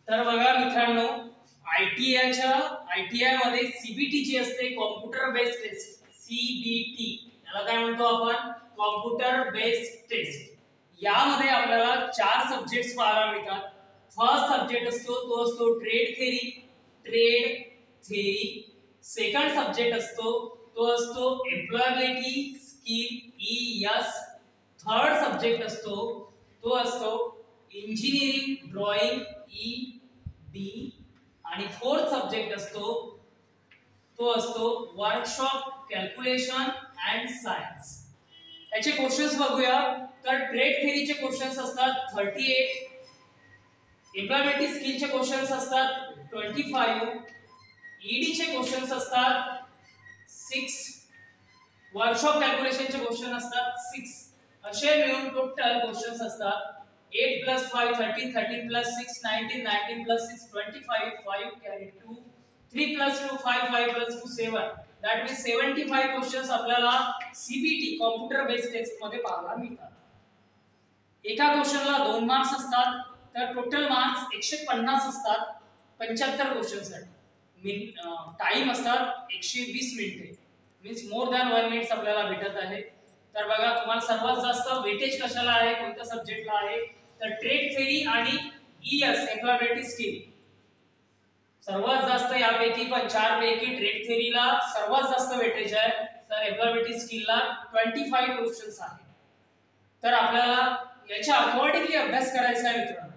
तर बघा मित्रांनो, आयटीआय मध्ये सीबीटी जी असते, कॉम्प्युटर बेस्ड टेस्ट, सीबीटी याला काय म्हणतो आपण, कॉम्प्युटर बेस्ड टेस्ट. यामध्ये आपल्याला 4 सब्जेक्ट्स पाहायला मिळतात. फर्स्ट सब्जेक्ट असतो ट्रेड थेरी. सेकंड सब्जेक्ट असतो employability skill ES. Third subject असतो इंजिनिअरिंग ड्रॉइंग ED. आणि फोर्थ सब्जेक्ट असतो वर्कशॉप कॅल्क्युलेशन अँड सायन्स. याचे क्वेश्चन्स बघूया. तर ट्रेड थेरीचे क्वेश्चन्स असतात 38, एम्प्लॉयबिलिटी स्किलचे क्वेश्चन्स असतात 25, ED चे क्वेश्चन्स असतात 6, वर्कशॉप कॅल्क्युलेशनचे क्वेश्चन असतात 6. असे मिळून टोटल क्वेश्चन्स असतात 8 + 5 13, 13 + 6 19, 19 + 6 25, 5 carry 2, 3 + 2 5, 5 + 2 7. दॅट मीन्स 75 क्वेश्चन्स आपल्याला सीबीटी कॉम्प्युटर बेस्ड टेस्ट मध्ये पाहायला मिळतात. एका क्वेश्चनला 2 मार्क्स असतात, तर टोटल मार्क्स 150 असतात 75 क्वेश्चनसाठी. टाइम असतात 120 मिनिटे, मीन्स मोर दॅन 1 मिनिट्स आपल्याला भेटत आहे. तर बघा, तुम्हाला सर्वात जास्त वेटेज कशाला आहे, कोणत्या सब्जेक्टला आहे, तर ट्रेड थेरी आणि ES एम्प्लॉयबिलिटी स्किल. सर्वात जास्त यापैकी पण 4 पैकी ट्रेड थेरीला सर्वात जास्त वेटेज आहे, तर एम्प्लॉयबिलिटी स्किलला 25 क्वेश्चन्स आहेत. तर आपल्याला याच्या अकॉर्डिंगली अभ्यास करायचा आहे मित्रांनो.